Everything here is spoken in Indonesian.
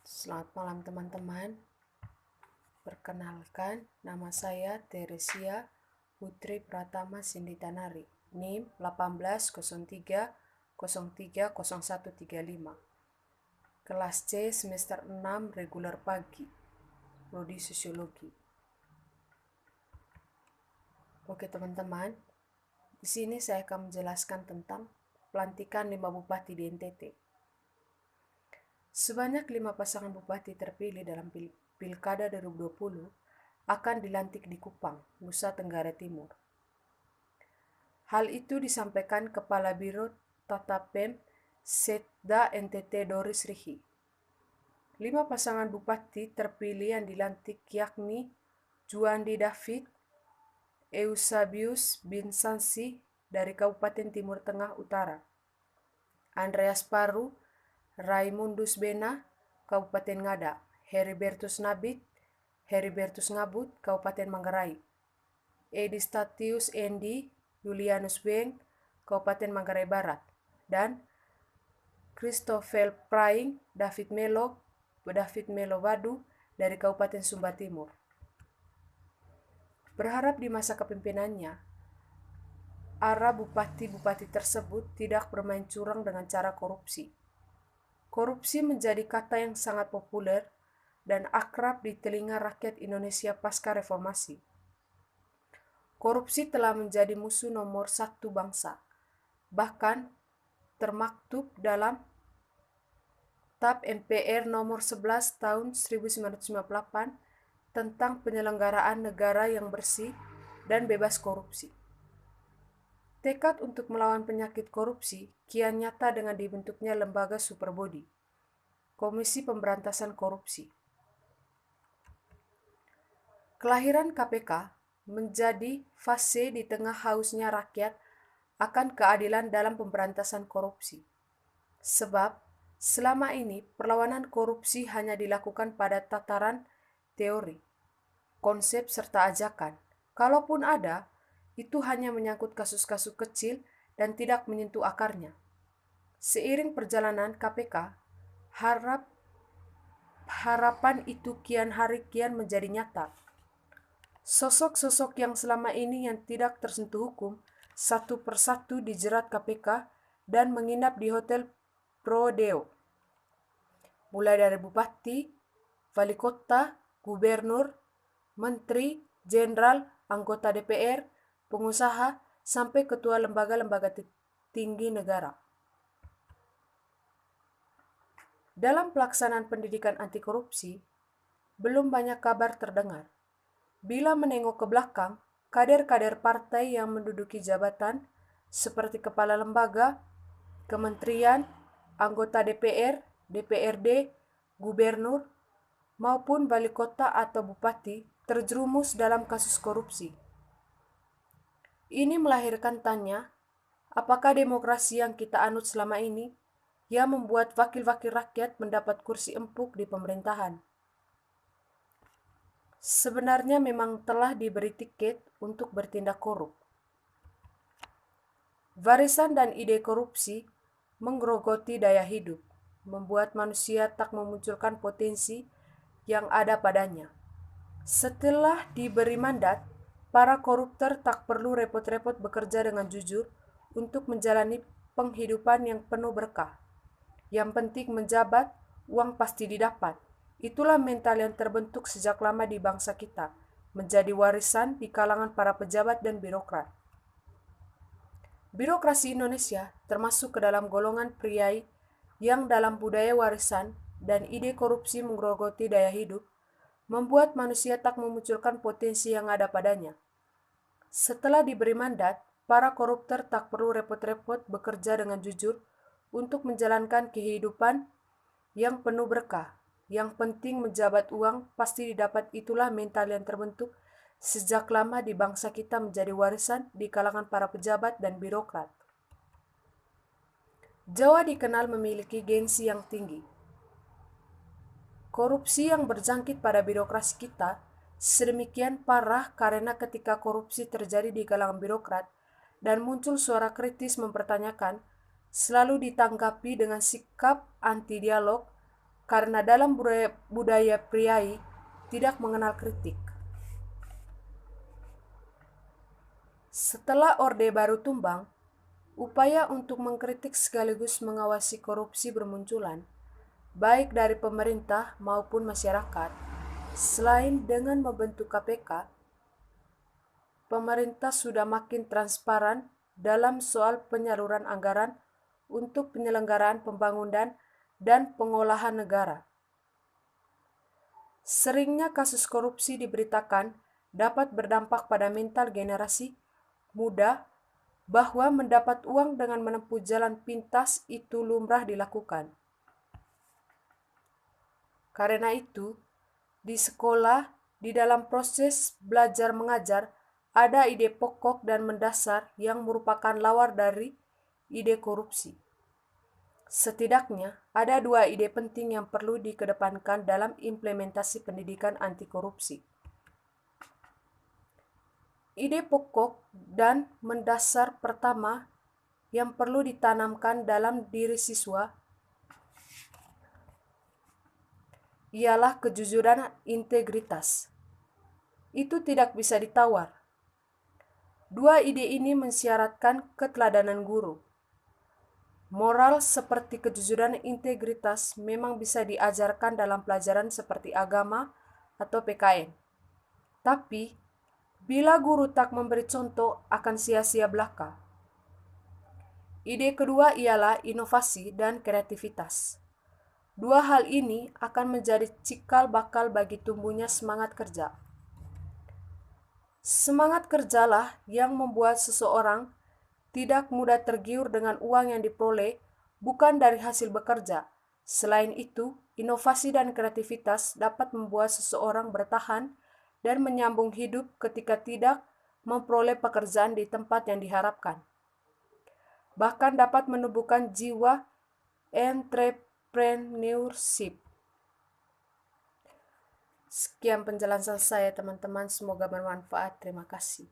Selamat malam teman-teman. Perkenalkan, nama saya Teresia Putri Pratama Sinditanari, NIM 1803030135. Kelas C semester 6 reguler pagi, prodi Sosiologi. Oke teman-teman, di sini saya akan menjelaskan tentang pelantikan 5 bupati di NTT. Sebanyak 5 pasangan bupati terpilih dalam Pilkada 2020 akan dilantik di Kupang, Nusa Tenggara Timur. Hal itu disampaikan Kepala Biro Tata Pem Setda NTT Doris Rihi. 5 pasangan bupati terpilih yang dilantik yakni Juandi David, Eusebius Binsansi dari Kabupaten Timur Tengah Utara, Andreas Paru, Raimundus Bena, Kabupaten Ngada, Heribertus Ngabut, Kabupaten Manggarai, Edi Statius Endi, Julianus Beng, Kabupaten Manggarai Barat, dan Christopher Praing, David Melo Badu dari Kabupaten Sumba Timur. Berharap di masa kepemimpinannya, para bupati-bupati tersebut tidak bermain curang dengan cara korupsi. Korupsi menjadi kata yang sangat populer dan akrab di telinga rakyat Indonesia pasca reformasi. Korupsi telah menjadi musuh nomor 1 bangsa, bahkan termaktub dalam TAP MPR nomor 11 tahun 1998 tentang penyelenggaraan negara yang bersih dan bebas korupsi. Tekad untuk melawan penyakit korupsi kian nyata dengan dibentuknya lembaga Superbody, Komisi Pemberantasan Korupsi. Kelahiran KPK menjadi fase di tengah hausnya rakyat akan keadilan dalam pemberantasan korupsi. Sebab, selama ini perlawanan korupsi hanya dilakukan pada tataran teori, konsep serta ajakan. Kalaupun ada, itu hanya menyangkut kasus-kasus kecil dan tidak menyentuh akarnya. Seiring perjalanan KPK, harapan itu kian hari kian menjadi nyata. Sosok-sosok yang selama ini yang tidak tersentuh hukum satu persatu dijerat KPK dan menginap di Hotel Prodeo. Mulai dari bupati, wali kota, gubernur, menteri, jenderal, anggota DPR, pengusaha, sampai ketua lembaga-lembaga tinggi negara. Dalam pelaksanaan pendidikan anti korupsi, belum banyak kabar terdengar. Bila menengok ke belakang, kader-kader partai yang menduduki jabatan seperti kepala lembaga, kementerian, anggota DPR, DPRD, gubernur, maupun wali kota atau bupati terjerumus dalam kasus korupsi. Ini melahirkan tanya, apakah demokrasi yang kita anut selama ini yang membuat wakil-wakil rakyat mendapat kursi empuk di pemerintahan? Sebenarnya memang telah diberi tiket untuk bertindak korup. Warisan dan ide korupsi menggerogoti daya hidup, membuat manusia tak memunculkan potensi yang ada padanya. Setelah diberi mandat, para koruptor tak perlu repot-repot bekerja dengan jujur untuk menjalani penghidupan yang penuh berkah. Yang penting menjabat, uang pasti didapat. Itulah mental yang terbentuk sejak lama di bangsa kita, menjadi warisan di kalangan para pejabat dan birokrat. Birokrasi Indonesia termasuk ke dalam golongan priai yang dalam budaya warisan dan ide korupsi menggerogoti daya hidup, membuat manusia tak memunculkan potensi yang ada padanya. Setelah diberi mandat, para koruptor tak perlu repot-repot bekerja dengan jujur untuk menjalankan kehidupan yang penuh berkah. Yang penting menjabat, uang pasti didapat. Itulah mental yang terbentuk sejak lama di bangsa kita menjadi warisan di kalangan para pejabat dan birokrat. Jawa dikenal memiliki gengsi yang tinggi. Korupsi yang berjangkit pada birokrasi kita sedemikian parah karena ketika korupsi terjadi di kalangan birokrat dan muncul suara kritis mempertanyakan, selalu ditanggapi dengan sikap anti dialog, karena dalam budaya priai tidak mengenal kritik. Setelah Orde Baru tumbang, upaya untuk mengkritik sekaligus mengawasi korupsi bermunculan, baik dari pemerintah maupun masyarakat. Selain dengan membentuk KPK, pemerintah sudah makin transparan dalam soal penyaluran anggaran untuk penyelenggaraan pembangunan dan pengolahan negara. Seringnya kasus korupsi diberitakan dapat berdampak pada mental generasi muda bahwa mendapat uang dengan menempuh jalan pintas itu lumrah dilakukan. Karena itu, di sekolah, di dalam proses belajar mengajar, ada ide pokok dan mendasar yang merupakan lawar dari ide korupsi. Setidaknya, ada dua ide penting yang perlu dikedepankan dalam implementasi pendidikan anti korupsi. Ide pokok dan mendasar pertama yang perlu ditanamkan dalam diri siswa ialah kejujuran integritas. Itu tidak bisa ditawar. Dua ide ini mensyaratkan keteladanan guru. Moral seperti kejujuran integritas memang bisa diajarkan dalam pelajaran seperti agama atau PKN. Tapi, bila guru tak memberi contoh akan sia-sia belaka. Ide kedua ialah inovasi dan kreativitas. Dua hal ini akan menjadi cikal bakal bagi tumbuhnya semangat kerja. Semangat kerjalah yang membuat seseorang tidak mudah tergiur dengan uang yang diperoleh bukan dari hasil bekerja. Selain itu, inovasi dan kreativitas dapat membuat seseorang bertahan dan menyambung hidup ketika tidak memperoleh pekerjaan di tempat yang diharapkan. Bahkan dapat menumbuhkan jiwa entrepreneurship. Sekian penjelasan saya teman-teman, semoga bermanfaat. Terima kasih.